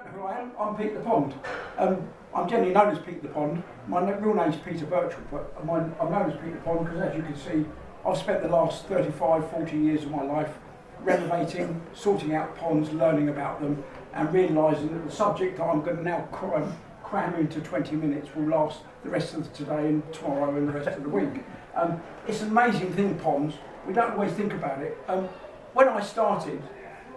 Who I am? I'm Pete the Pond. I'm generally known as Pete the Pond. My real name is Peter Birchall, but I'm known as Pete the Pond because, as you can see, I've spent the last 35, 40 years of my life renovating, sorting out ponds, learning about them, and realising that the subject I'm going to now cram into 20 minutes will last the rest of today and tomorrow and the rest of the week. It's an amazing thing, ponds. We don't always think about it. When I started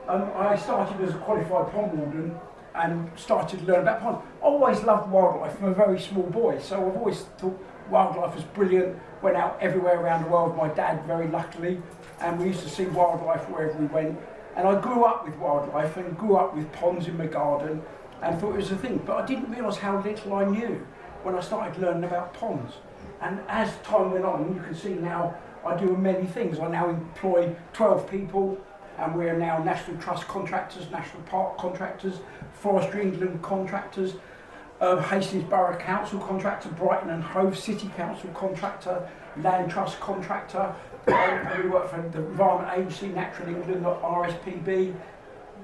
as a qualified pond warden and started to learn about ponds. I always loved wildlife from a very small boy, so I've always thought wildlife was brilliant. Went out everywhere around the world, my dad very luckily, and we used to see wildlife wherever we went. And I grew up with wildlife and grew up with ponds in my garden and thought it was a thing, but I didn't realise how little I knew when I started learning about ponds. And as time went on, you can see now I do many things. I now employ 12 people, and we're now National Trust contractors, National Park contractors, Forestry England contractors, Hastings Borough Council contractor, Brighton and Hove City Council contractor, Land Trust contractor. We work for the Environment Agency, Natural England, RSPB,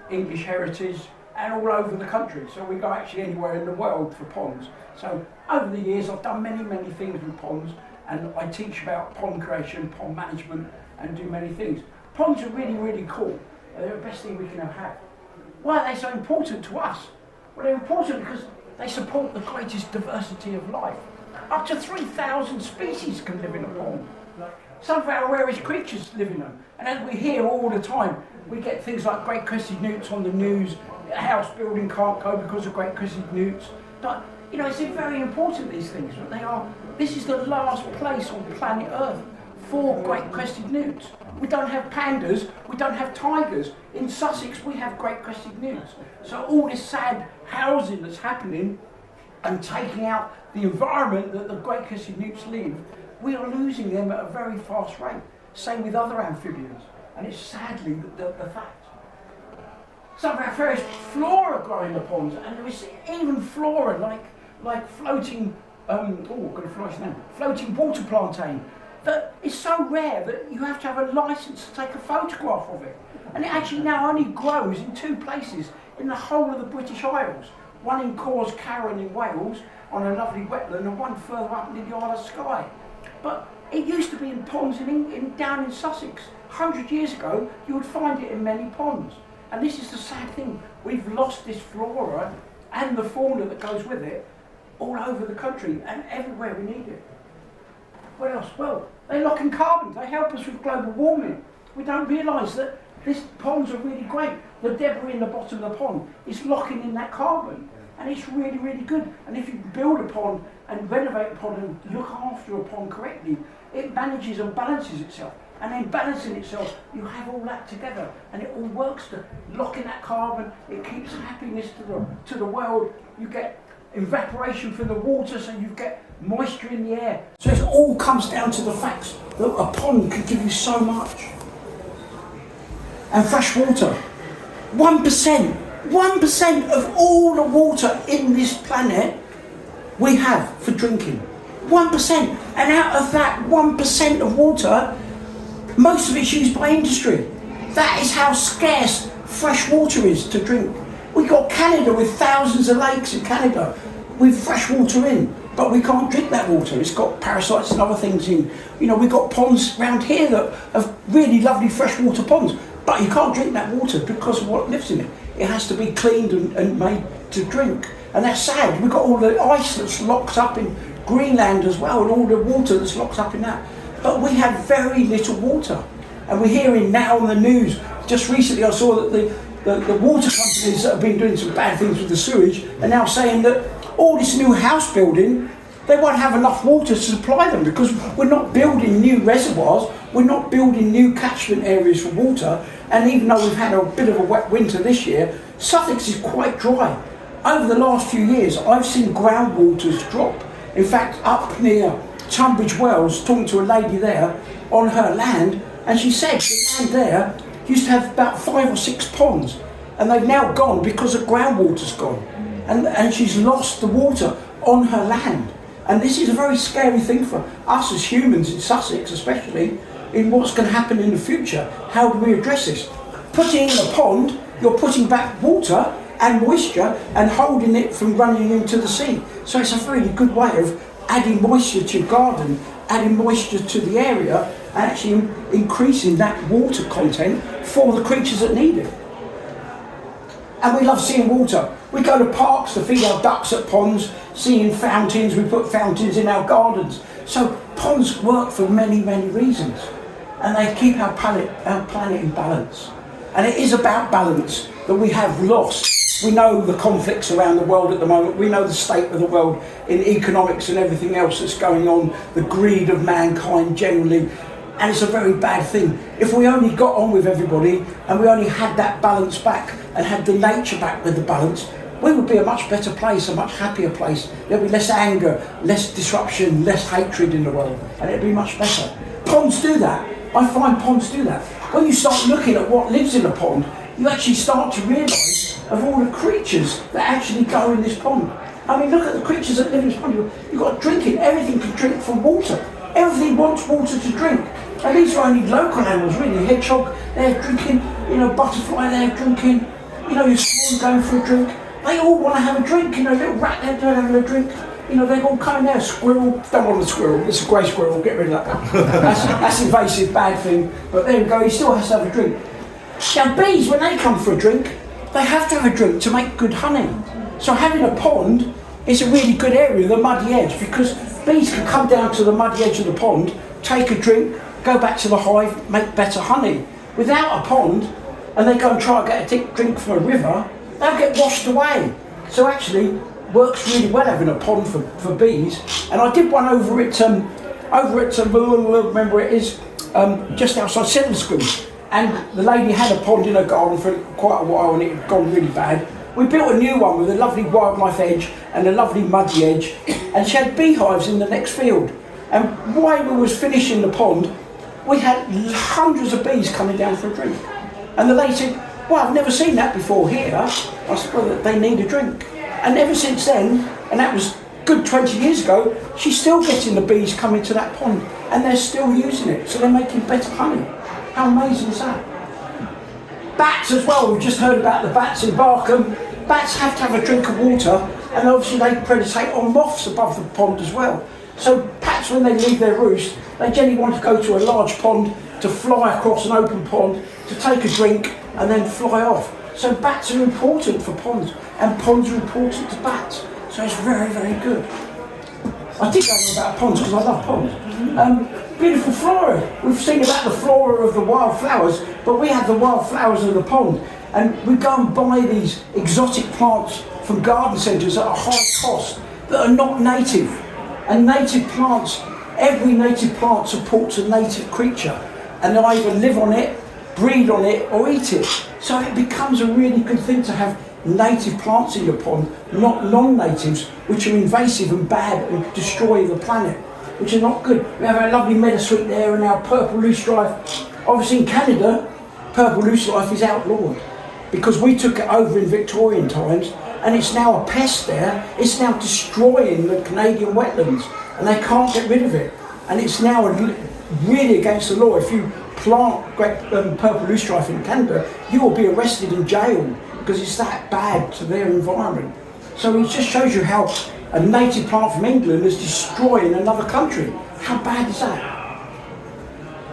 English Heritage, and all over the country. So we go actually anywhere in the world for ponds. So over the years I've done many things with ponds, and I teach about pond creation, pond management, and do many things. Ponds are really cool. They're the best thing we can have. Why are they so important to us? Well, they're important because they support the greatest diversity of life. Up to 3,000 species can live in a pond. Some of our rarest creatures live in them. And as we hear all the time, we get things like great crested newts on the news, a house building can't go because of great crested newts. But, you know, it's very important, these things. This is the last place on planet Earth for great crested newts. We don't have pandas, we don't have tigers. In Sussex we have great crested newts. So all this sad housing that's happening and taking out the environment that the great crested newts live, we are losing them at a very fast rate. Same with other amphibians, and it's sadly the fact. Some of our fairest flora grow in the ponds, and there is even flora like floating, floating water plantain. That is so rare that you have to have a licence to take a photograph of it. And it actually now only grows in 2 places in the whole of the British Isles. One in Cors Carron in Wales on a lovely wetland, and one further up near the Isle of Skye. But it used to be in ponds down in Sussex. 100 years ago you would find it in many ponds. And this is the sad thing. We've lost this flora and the fauna that goes with it all over the country and everywhere we need it. What else? Well, they lock in carbon. They help us with global warming. We don't realise that these ponds are really great. The debris in the bottom of the pond is locking in that carbon, and it's really good. And if you build a pond and renovate a pond and look after a pond correctly, it manages and balances itself. And in balancing itself, you have all that together, and it all works to lock in that carbon. It keeps happiness to the world. You get evaporation from the water, so you get moisture in the air. So it all comes down to the facts that a pond can give you so much. And fresh water, 1% of all the water in this planet we have for drinking. 1%. And out of that 1% of water, most of it's used by industry. That is how scarce fresh water is to drink. We've got Canada with thousands of lakes in Canada with fresh water in, but we can't drink that water. It's got parasites and other things in. You know, we've got ponds around here that have really lovely freshwater ponds, but you can't drink that water because of what lives in it. It has to be cleaned and made to drink. And that's sad. We've got all the ice that's locked up in Greenland as well, and all the water that's locked up in that. But we have very little water. And we're hearing now on the news, just recently I saw that the water companies that have been doing some bad things with the sewage are now saying that all this new house building, they won't have enough water to supply them because we're not building new reservoirs, we're not building new catchment areas for water, and even though we've had a bit of a wet winter this year, Sussex is quite dry. Over the last few years, I've seen groundwaters drop. In fact, up near Tunbridge Wells, talking to a lady there on her land, and she said the land there used to have about 5 or 6 ponds, and they've now gone because the groundwater's gone. And she's lost the water on her land. And this is a very scary thing for us as humans in Sussex especially, in what's going to happen in the future. How do we address this? Putting in a pond, you're putting back water and moisture and holding it from running into the sea. So it's a really good way of adding moisture to your garden, adding moisture to the area, and actually increasing that water content for the creatures that need it. And we love seeing water. We go to parks to feed our ducks at ponds, seeing fountains. We put fountains in our gardens. So ponds work for many, many reasons. And they keep our planet in balance. And it is about balance that we have lost. We know the conflicts around the world at the moment. We know the state of the world in economics and everything else that's going on, the greed of mankind generally. And it's a very bad thing. If we only got on with everybody and we only had that balance back and had the nature back with the balance, we would be a much better place, a much happier place. There'd be less anger, less disruption, less hatred in the world, and it'd be much better. Ponds do that. I find ponds do that. When you start looking at what lives in a pond, you actually start to realise of all the creatures that actually go in this pond. I mean, look at the creatures that live in this pond. You've got drinking. Everything can drink from water. Everything wants water to drink. And these are only local animals, really. Hedgehog, they're drinking. Butterfly, they're drinking. Your swan going for a drink. They all want to have a drink. Little rat, they're having a drink. They're all coming there. Squirrel, don't want a squirrel. It's a grey squirrel. Get rid of that. That's invasive, bad thing. But there we go. He still has to have a drink. Now bees, when they come for a drink, they have to have a drink to make good honey. So having a pond is a really good area, the muddy edge, because bees can come down to the muddy edge of the pond, take a drink, go back to the hive, make better honey. Without a pond, and they go and try and get a drink from a river, they'll get washed away. So actually, works really well having a pond for bees. And I did one over at remember it is, just outside Settle School. And the lady had a pond in her garden for quite a while and it had gone really bad. We built a new one with a lovely wildlife edge and a lovely muddy edge, and she had beehives in the next field. And while we was finishing the pond, we had hundreds of bees coming down for a drink. And the lady said, well, I've never seen that before here. I said, well, they need a drink. And ever since then, and that was good 20 years ago, she's still getting the bees coming to that pond and they're still using it, so they're making better honey. How amazing is that? Bats as well, we've just heard about the bats in Barkham. Bats have to have a drink of water, and obviously they predate on moths above the pond as well. So bats, when they leave their roost, they generally want to go to a large pond to fly across an open pond, to take a drink and then fly off. So bats are important for ponds, and ponds are important to bats. So it's very, very good. I did go on about ponds because I love ponds. Beautiful flora. We've seen about the flora of the wildflowers, but we have the wildflowers of the pond. And we go and buy these exotic plants from garden centres at a high cost that are not native. And native plants, every native plant supports a native creature. And they either live on it, breed on it, or eat it. So it becomes a really good thing to have native plants in your pond, not non-natives, which are invasive and bad and destroy the planet, which are not good. We have our lovely meadowsweet there and our purple loosestrife. Obviously in Canada, purple loosestrife is outlawed because we took it over in Victorian times, and it's now a pest there. It's now destroying the Canadian wetlands and they can't get rid of it. And it's now really against the law. If you plant purple loosestrife in Canada, you will be arrested and jailed because it's that bad to their environment. So it just shows you how a native plant from England is destroying another country. How bad is that?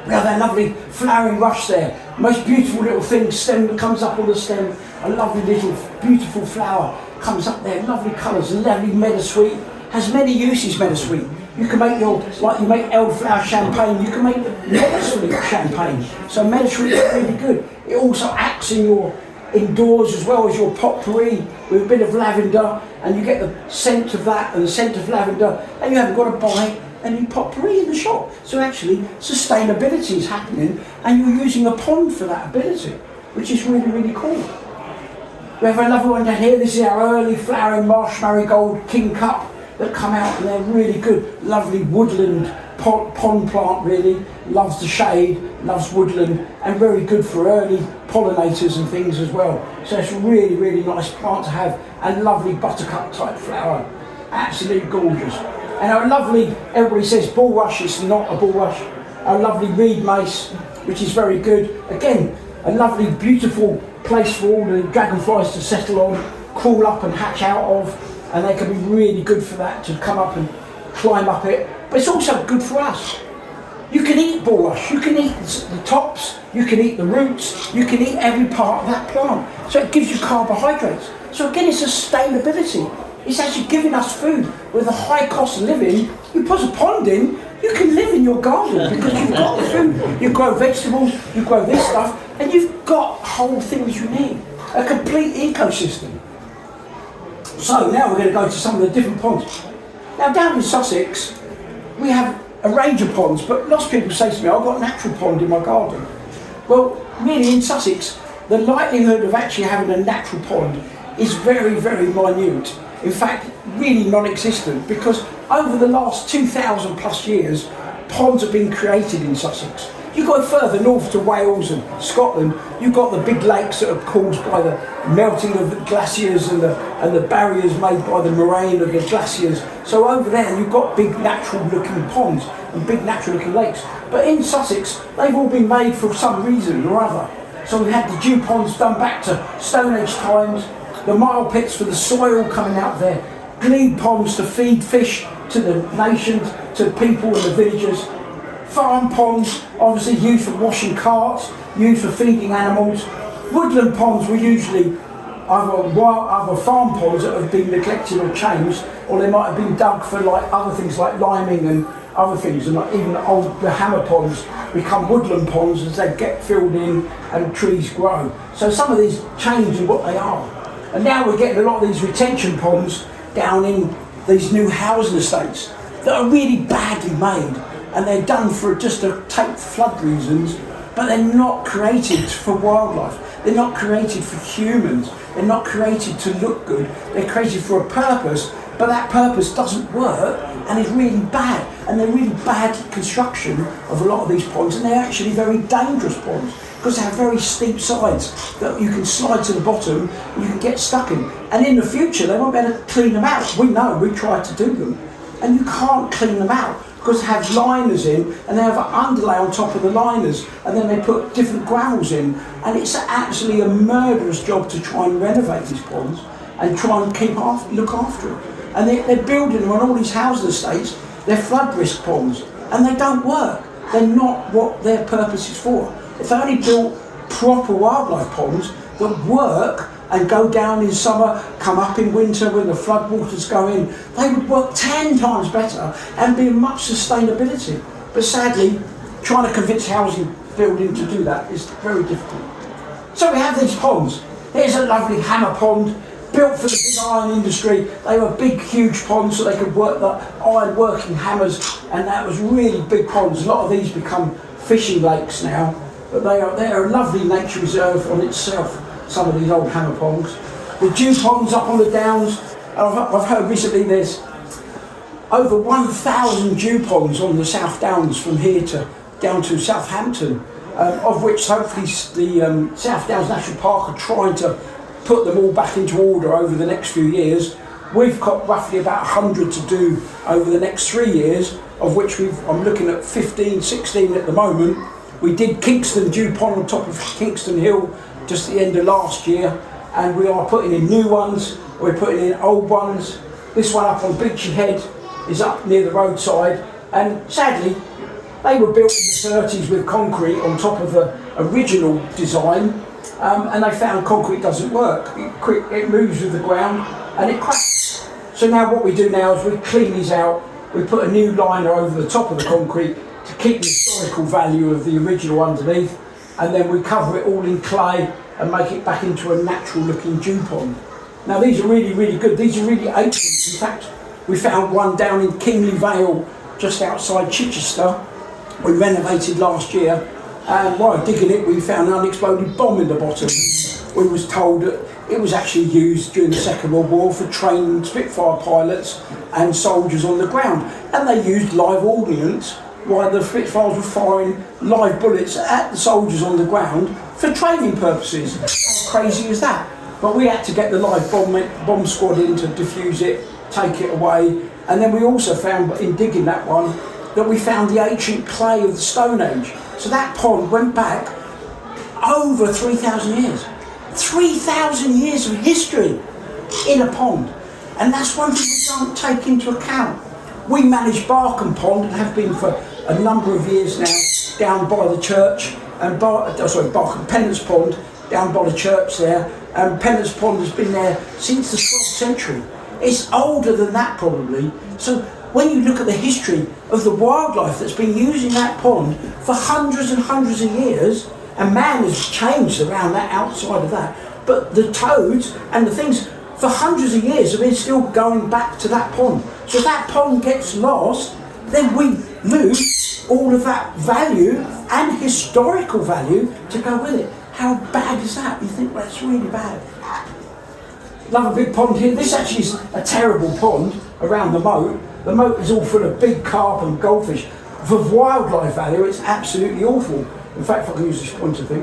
We have that lovely flowering rush there. Most beautiful little thing, stem that comes up on the stem. A lovely little beautiful flower comes up there, lovely colours, lovely meadowsweet. Has many uses, meadowsweet. You can make like you make elderflower champagne, you can make meadowsweet champagne. So meadowsweet is really good. It also acts in your indoors as well as your potpourri with a bit of lavender, and you get the scent of that and the scent of lavender, and you haven't got to buy any potpourri in the shop. So actually sustainability is happening and you're using a pond for that ability, which is really, really cool. We have another one down here. This is our early flowering marsh marigold king cup that come out, and they're really good, lovely woodland pond plant, really loves the shade, loves woodland, and very good for early pollinators and things as well. So it's a really, really nice plant to have, and lovely buttercup type flower, absolutely gorgeous. And our lovely, everybody says bulrush, it's not a bulrush, our lovely reed mace, which is very good. Again, a lovely, beautiful place for all the dragonflies to settle on, crawl up and hatch out of, and they can be really good for that, to come up and climb up it. But it's also good for us. You can eat bulrush, you can eat the tops, you can eat the roots, you can eat every part of that plant. So it gives you carbohydrates. So again, it's sustainability. It's actually giving us food. With a high cost of living, you put a pond in, you can live in your garden because you've got the food. You grow vegetables, you grow this stuff, and you've got whole things you need. A complete ecosystem. So now we're going to go to some of the different ponds. Now down in Sussex, we have a range of ponds, but lots of people say to me, I've got a natural pond in my garden. Well, really in Sussex, the likelihood of actually having a natural pond is very, very minute. In fact, really non-existent, because over the last 2,000 plus years, ponds have been created in Sussex. You go further north to Wales and Scotland, you've got the big lakes that are caused by the melting of the glaciers and the barriers made by the moraine of the glaciers. So over there you've got big natural looking ponds and big natural looking lakes. But in Sussex, they've all been made for some reason or other. So we had the dew ponds done back to Stone Age times, the mile pits for the soil coming out there, glebe ponds to feed fish to the nations, to people in the villages, farm ponds, obviously used for washing carts, used for feeding animals. Woodland ponds were usually other farm ponds that have been neglected or changed, or they might have been dug for like other things like liming and other things, and like even the hammer ponds become woodland ponds as they get filled in and trees grow. So some of these change in what they are. And now we're getting a lot of these retention ponds down in these new housing estates that are really badly made, and they're done for just to take flood reasons, but they're not created for wildlife. They're not created for humans. They're not created to look good. They're created for a purpose, but that purpose doesn't work and is really bad. And they're really bad construction of a lot of these ponds, and they're actually very dangerous ponds because they have very steep sides that you can slide to the bottom and you can get stuck in. And in the future, they won't be able to clean them out. We know, we tried to do them, and you can't clean them out because they have liners in, and they have an underlay on top of the liners, and then they put different gravels in, and it's actually a murderous job to try and renovate these ponds and try and look after them. And they're building them on all these housing estates. They're flood risk ponds, and they don't work. They're not what their purpose is for. If they only built proper wildlife ponds that work and go down in summer, come up in winter when the flood waters go in, they would work 10 times better and be much sustainability. But sadly, trying to convince housing building to do that is very difficult. So we have these ponds. Here's a lovely hammer pond, built for the big iron industry. They were big, huge ponds so they could work the iron working hammers, and that was really big ponds. A lot of these become fishing lakes now, but they are a lovely nature reserve on itself, some of these old hammer ponds. The dew ponds up on the downs, I've heard recently there's over 1,000 dew ponds on the South Downs from here to down to Southampton, of which hopefully the South Downs National Park are trying to put them all back into order over the next few years. We've got roughly about 100 to do over the next 3 years, of which I'm looking at 15, 16 at the moment. We did Kingston Dew Pond on top of Kingston Hill just at the end of last year, and we are putting in new ones, we're putting in old ones. This one up on Beachy Head is up near the roadside, and sadly they were built in the 30s with concrete on top of the original design, and they found concrete doesn't work. It moves with the ground and it cracks. So now what we do now is we clean these out, we put a new liner over the top of the concrete to keep the historical value of the original underneath, and then we cover it all in clay and make it back into a natural looking dew pond. Now these are really, really good. These are really ancient. In fact, we found one down in Kingley Vale, just outside Chichester. We renovated last year, and while digging it, we found an unexploded bomb in the bottom. We was told that it was actually used during the Second World War for training Spitfire pilots and soldiers on the ground, and they used live ordnance while the Spitfires were firing live bullets at the soldiers on the ground for training purposes. How crazy is that? But we had to get the live bomb squad in to defuse it, take it away, and then we also found, in digging that one, that we found the ancient clay of the Stone Age. So that pond went back over 3,000 years. 3,000 years of history in a pond. And that's one thing we don't take into account. We manage Barkham Pond and have been for a number of years now down by the church, and Barkham Pennants Pond down by the church there. And Pennants Pond has been there since the 12th century. It's older than that probably. So when you look at the history of the wildlife that's been using that pond for hundreds and hundreds of years, and man has changed around that, outside of that, but the toads and the things for hundreds of years have been still going back to that pond. So if that pond gets lost, then we lose all of that value and historical value to go with it. How bad is that? You think, well, that's really bad. Love a big pond here. This actually is a terrible pond around the moat. The moat is all full of big carp and goldfish. For wildlife value, it's absolutely awful. In fact, if I can use this pointer thing,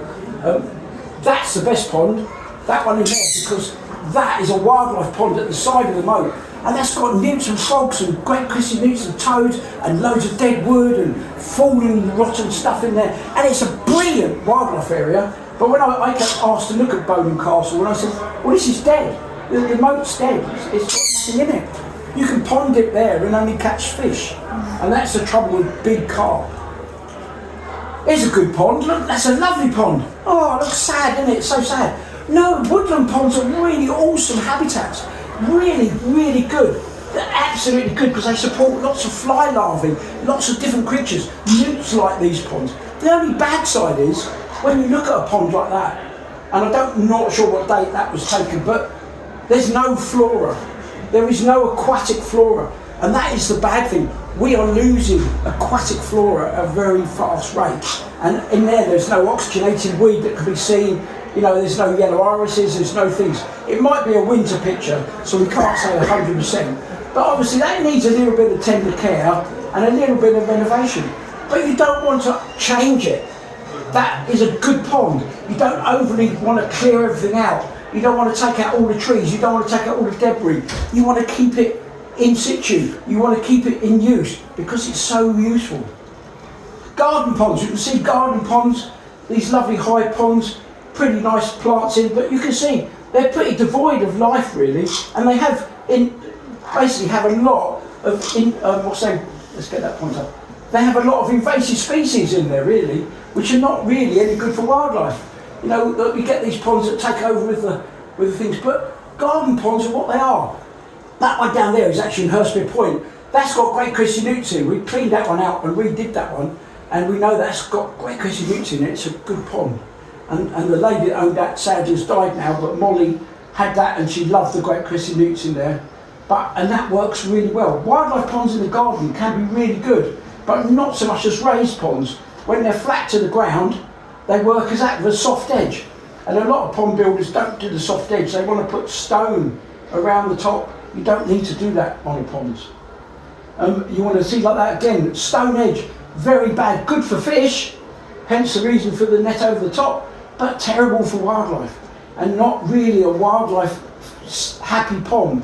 that's the best pond, that one in there, because that is a wildlife pond at the side of the moat. And that's got newts and frogs and great crissy newts and toads and loads of dead wood and fallen rotten stuff in there. And it's a brilliant wildlife area. But when I get asked to look at Bowden Castle, and I said, well, this is dead. The moat's dead. It's got nothing in it. You can pond it there and only catch fish. And that's the trouble with big carp. Here's a good pond. Look, that's a lovely pond. Oh, it looks sad, isn't it? It's so sad. No, woodland ponds are really awesome habitats. Really, really good. They're absolutely good because they support lots of fly larvae, lots of different creatures. Newts like these ponds. The only bad side is when you look at a pond like that, and I'm not sure what date that was taken, but there's no flora. There is no aquatic flora. And that is the bad thing. We are losing aquatic flora at a very fast rate. And in there's no oxygenated weed that can be seen. You know, there's no yellow irises, there's no things. It might be a winter picture, so we can't say 100%. But obviously that needs a little bit of tender care and a little bit of renovation. But you don't want to change it. That is a good pond. You don't overly want to clear everything out. You don't want to take out all the trees. You don't want to take out all the debris. You want to keep it in situ. You want to keep it in use because it's so useful. Garden ponds. You can see garden ponds, these lovely high ponds, pretty nice plants in, but you can see they're pretty devoid of life really, and they have basically have a lot of let's get that point up. They have a lot of invasive species in there really, which are not really any good for wildlife. You know, we get these ponds that take over with the things, but garden ponds are what they are. That one down there is actually in Hurstmere Point. That's got great crissy newts in. We cleaned that one out and redid that one, and we know that's got great crissy newts in it. It's a good pond. And the lady that owned that sadly has died now, but Molly had that and she loved the great crissy newts in there. And that works really well. Wildlife ponds in the garden can be really good, but not so much as raised ponds. When they're flat to the ground, they work as that with a soft edge. And a lot of pond builders don't do the soft edge. They want to put stone around the top. You don't need to do that on the ponds. You want to see like that again, stone edge, very bad, good for fish, hence the reason for the net over the top, but terrible for wildlife, and not really a wildlife happy pond.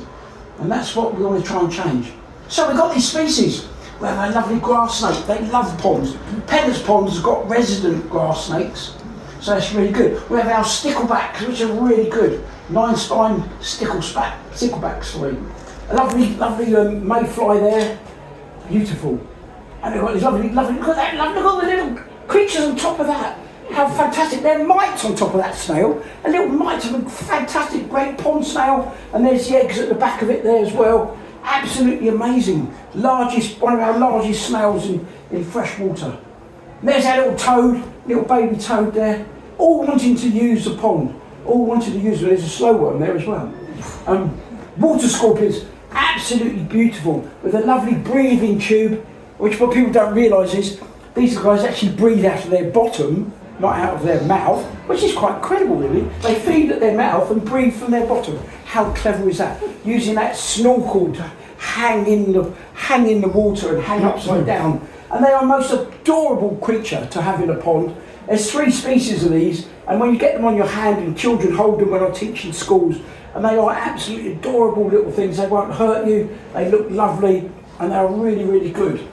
And that's what we want to try and change. So we've got these species. We have a lovely grass snake, they love ponds. Pennants Pond has got resident grass snakes, so that's really good. We have our sticklebacks, which are really good. 9-spine sticklebacks, sorry. A lovely mayfly there, beautiful. And they've got these lovely, look at that, look at all the little creatures on top of that. How fantastic, they're mites on top of that snail. A little mite of a fantastic great pond snail, and there's the eggs at the back of it there as well. Absolutely amazing. One of our largest snails in fresh water. And there's our little toad, little baby toad there, all wanting to use the pond. All wanted to use it. There's a slow worm there as well. Water scorpions, absolutely beautiful, with a lovely breathing tube, which what people don't realise is these guys actually breathe out of their bottom, not out of their mouth, which is quite incredible really. They feed at their mouth and breathe from their bottom. How clever is that? Using that snorkel to hang in the water and hang upside down. And they are a most adorable creature to have in a pond. There's 3 species of these, and when you get them on your hand, and children hold them when I teach in schools, and they are absolutely adorable little things. They won't hurt you, they look lovely, and they're really, really good.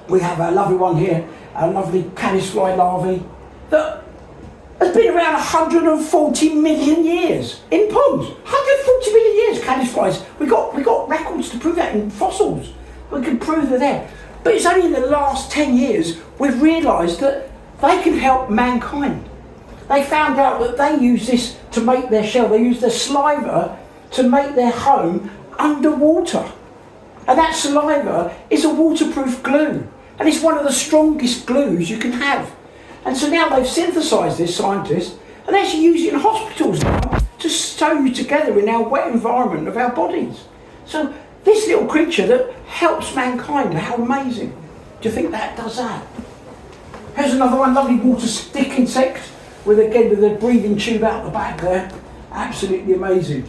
We have a lovely one here, a lovely caddisfly larvae that are has been around 140 million years in ponds. 140 million years, caddisflies. We got records to prove that in fossils. We can prove they're there. But it's only in the last 10 years we've realised that they can help mankind. They found out that they use this to make their shell. They use their saliva to make their home underwater. And that saliva is a waterproof glue. And it's one of the strongest glues you can have. And so now they've synthesised this, scientists, and they actually use it in hospitals now to sew you together in our wet environment of our bodies. So this little creature that helps mankind, how amazing. Do you think that does that? Here's another one, lovely water stick insect with a breathing tube out the back there. Absolutely amazing.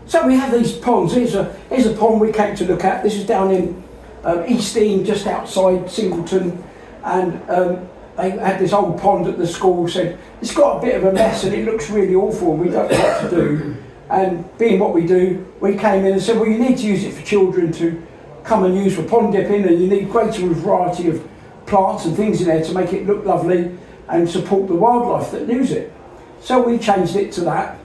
So we have these ponds. Here's a pond we came to look at. This is down in East Dean, just outside Singleton, and they had this old pond at the school. Said it's got a bit of a mess and it looks really awful and we don't know what to do. And being what we do, we came in and said, well, you need to use it for children to come and use for pond dipping, and you need greater variety of plants and things in there to make it look lovely and support the wildlife that use it. So we changed it to that,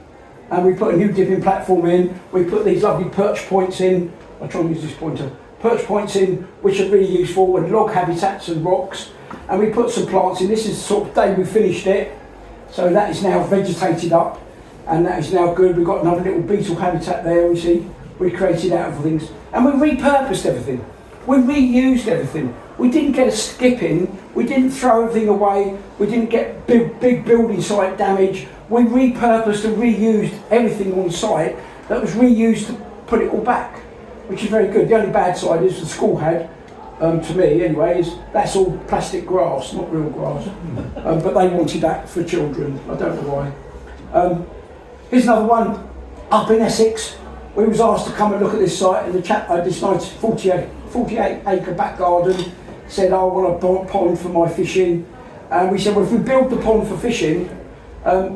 and we put a new dipping platform in. We put these lovely perch points in. I'll try and use this pointer. Perch points in, which are really useful, and log habitats and rocks. And we put some plants in. This is the sort of day we finished it. So that is now vegetated up, and that is now good. We've got another little beetle habitat there, we see. We created out of things. And we repurposed everything. We reused everything. We didn't get a skip in. We didn't throw everything away. We didn't get big building site damage. We repurposed and reused everything on site that was reused to put it all back, which is very good. The only bad side is the school had, to me anyway, is that's all plastic grass, not real grass. But they wanted that for children. I don't know why. Here's another one up in Essex. We was asked to come and look at this site, and the chap had this nice 48 acre back garden, said, I want a pond for my fishing. And we said, well, if we build the pond for fishing,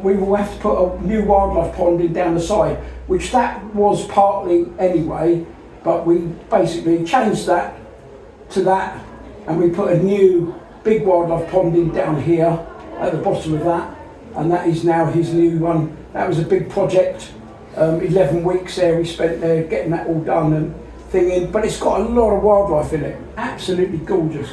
we will have to put a new wildlife pond in down the side, which that was partly anyway, but we basically changed that to that, and we put a new big wildlife pond in down here at the bottom of that, and that is now his new one. That was a big project. 11 weeks there we spent there getting that all done and thinging, but it's got a lot of wildlife in it. Absolutely gorgeous.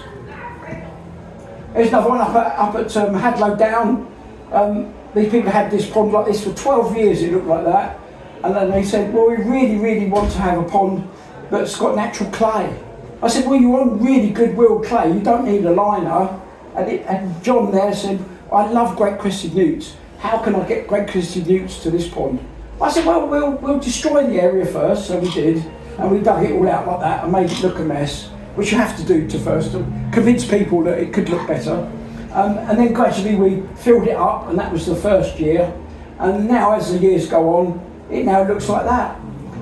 There's another one up at Hadlow Down. These people had this pond like this for 12 years, it looked like that, and then they said, well, we really want to have a pond that's got natural clay. I said, well, you want really good willed clay, you don't need a liner. And John there said, I love great crested newts. How can I get great crested newts to this pond? I said, well, we'll destroy the area first. So we did, and we dug it all out like that and made it look a mess, which you have to do to first to convince people that it could look better. And then gradually we filled it up, and that was the first year. And now as the years go on, it now looks like that.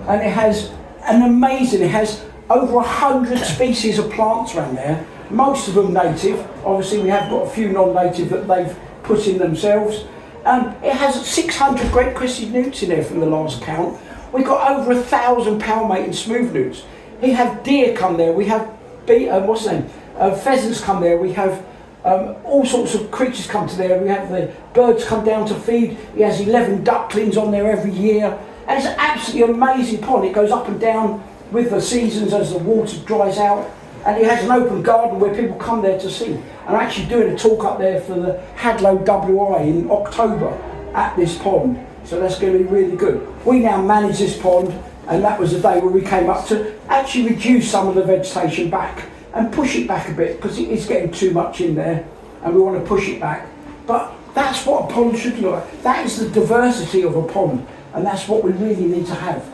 And it has it has over 100 species of plants around there, most of them native. Obviously we have got a few non-native that they've put in themselves. It has 600 great crested newts in there from the last count. We've got over 1,000 palmate and smooth newts. We have deer come there, we have pheasants come there, we have all sorts of creatures come to there. We have the birds come down to feed. He has 11 ducklings on there every year. And it's an absolutely amazing pond. It goes up and down with the seasons as the water dries out. And it has an open garden where people come there to see. I'm actually doing a talk up there for the Hadlow WI in October at this pond. So that's going to be really good. We now manage this pond, and that was the day where we came up to actually reduce some of the vegetation back and push it back a bit, because it is getting too much in there and we want to push it back. But that's what a pond should look like. That is the diversity of a pond, and that's what we really need to have.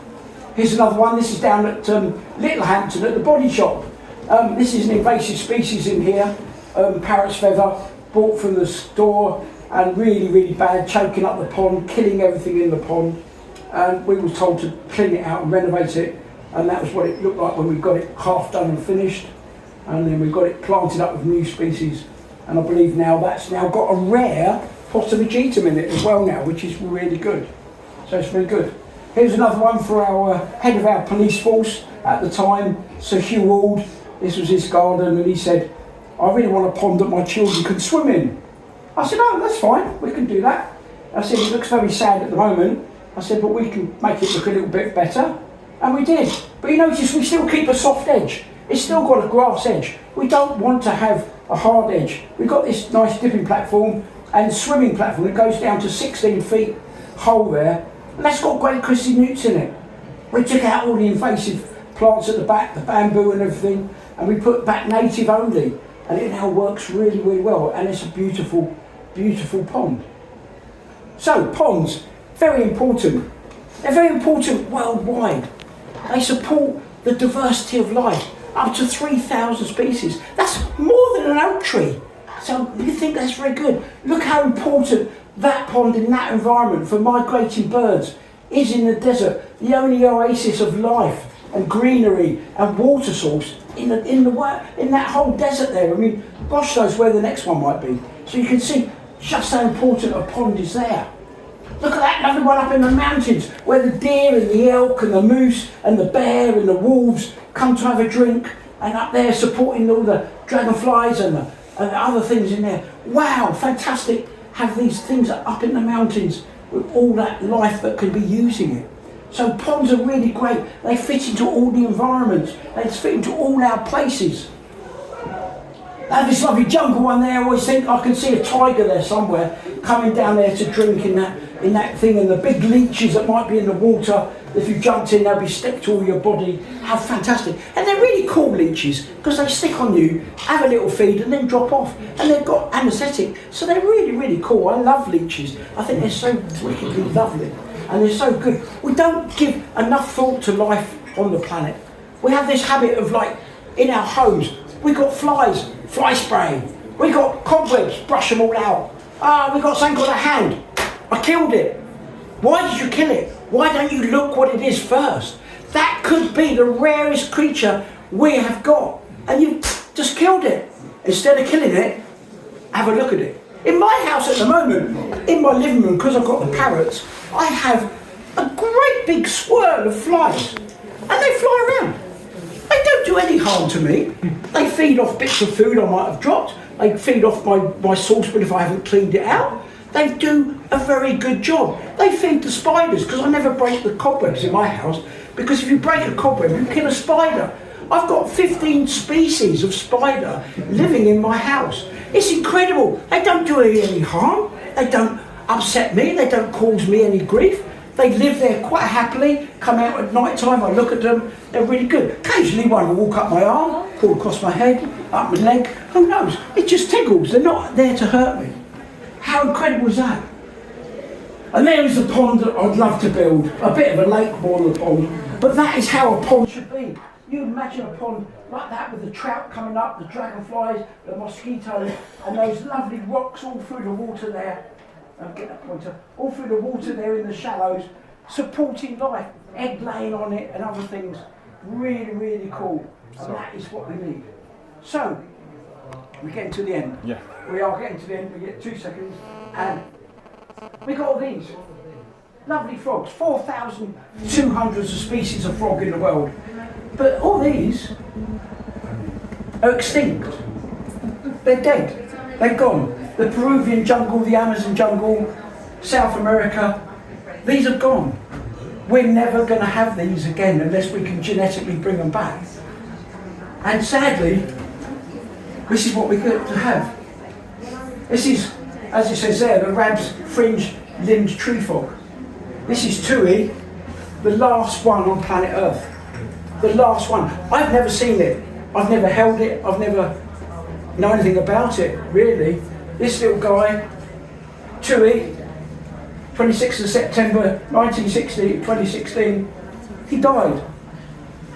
Here's another one. This is down at Littlehampton at the Body Shop. This is an invasive species in here, parrot's feather, bought from the store, and really bad, choking up the pond, killing everything in the pond. And we were told to clean it out and renovate it, and that was what it looked like when we got it half done and finished. And then we got it planted up with new species, and I believe now that's now got a rare Potamogetum in it as well now, which is really good. So it's very good. Here's another one for our head of our police force at the time, Sir Hugh Ward. This was his garden, and he said, I really want a pond that my children can swim in. I said, oh, that's fine, we can do that. I said, it looks very sad at the moment. I said, but we can make it look a little bit better. And we did. But you notice we still keep a soft edge. It's still got a grass edge. We don't want to have a hard edge. We've got this nice dipping platform and swimming platform that goes down to 16 feet hole there. And that's got great Christy newts in it. We took out all the invasive plants at the back, the bamboo and everything, and we put back native only. And it now works really, really well. And it's a beautiful, beautiful pond. So ponds, very important. They're very important worldwide. They support the diversity of life, up to 3,000 species. That's more than an oak tree. So you think that's very good. Look how important that pond in that environment for migrating birds is in the desert, the only oasis of life and greenery and water source in that whole desert there. I mean, gosh knows where the next one might be. So you can see just how important a pond is there. Look at that lovely one up in the mountains where the deer and the elk and the moose and the bear and the wolves come to have a drink, and up there supporting all the dragonflies and the other things in there. Wow, fantastic. Have these things up in the mountains with all that life that can be using it. So ponds are really great. They fit into all the environments. They fit into all our places. I have this lovely jungle one there. I always think I can see a tiger there somewhere coming down there to drink in that thing, and the big leeches that might be in the water. If you jumped in, they'll be stuck to all your body. How fantastic. And they're really cool leeches because they stick on you, have a little feed and then drop off. And they've got anaesthetic. So they're really, really cool. I love leeches. I think they're so wickedly lovely. And they're so good. We don't give enough thought to life on the planet. We have this habit of, like, in our homes, we got flies, fly spray. We got cobwebs, brush them all out. We got something called a hand. I killed it. Why did you kill it? Why don't you look what it is first? That could be the rarest creature we have got. And you just killed it. Instead of killing it, have a look at it. In my house at the moment, in my living room, because I've got the parrots, I have a great big swirl of flies. And they fly around. They don't do any harm to me. They feed off bits of food I might have dropped. They feed off my saucepan if I haven't cleaned it out. They do a very good job. They feed the spiders, because I never break the cobwebs in my house, because if you break a cobweb, you kill a spider. I've got 15 species of spider living in my house. It's incredible. They don't do any harm. They don't upset me. They don't cause me any grief. They live there quite happily, come out at night time, I look at them, they're really good. Occasionally one will walk up my arm, crawl across my head, up my leg, who knows? It just tickles, they're not there to hurt me. How incredible is that? And there is a pond that I'd love to build, a bit of a lake more than a pond, but that is how a pond should be. You imagine a pond like that with the trout coming up, the dragonflies, the mosquitoes, and those lovely rocks all through the water there. I'll get that pointer. All through the water there in the shallows, supporting life, egg laying on it and other things. Really, really cool. And that is what we need. So, we're getting to the end. Yeah. We are getting to the end. We get 2 seconds. And we got all these lovely frogs. 4,200 species of frog in the world. But all these are extinct. They're dead. They're gone. The Peruvian jungle, the Amazon jungle, South America, these are gone. We're never going to have these again unless we can genetically bring them back. And sadly, this is what we're going to have. This is, as it says there, the Rab's fringe-limbed tree frog. This is Tui, the last one on planet Earth. The last one. I've never seen it. I've never held it. I've never known anything about it, really. This little guy, Tui, 26th of September 2016, he died.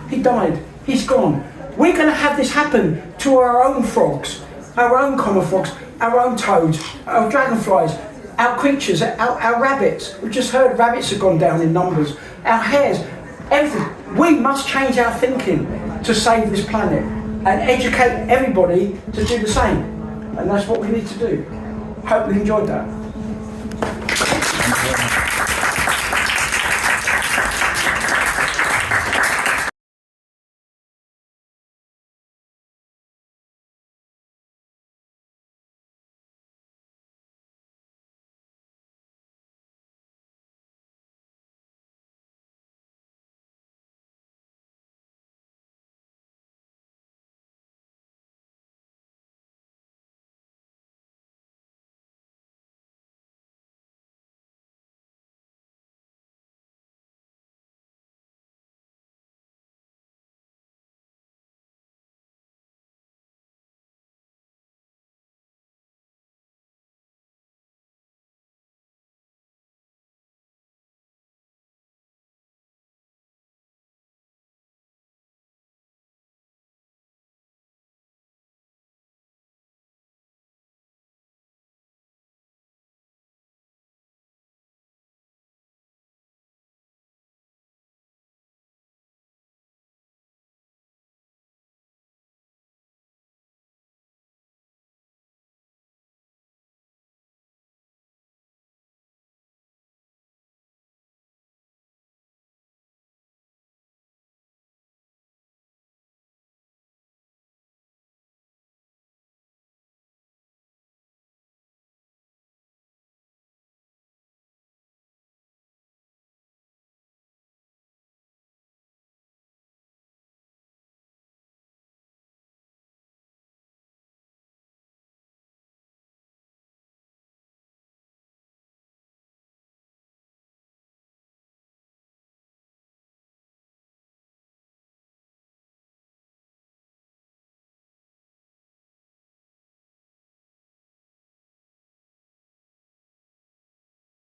He died. He's gone. We're going to have this happen to our own frogs, our own common frogs, our own toads, our dragonflies, our creatures, our rabbits. We've just heard rabbits have gone down in numbers. Our hares, everything. We must change our thinking to save this planet and educate everybody to do the same. And that's what we need to do. Hope you enjoyed that.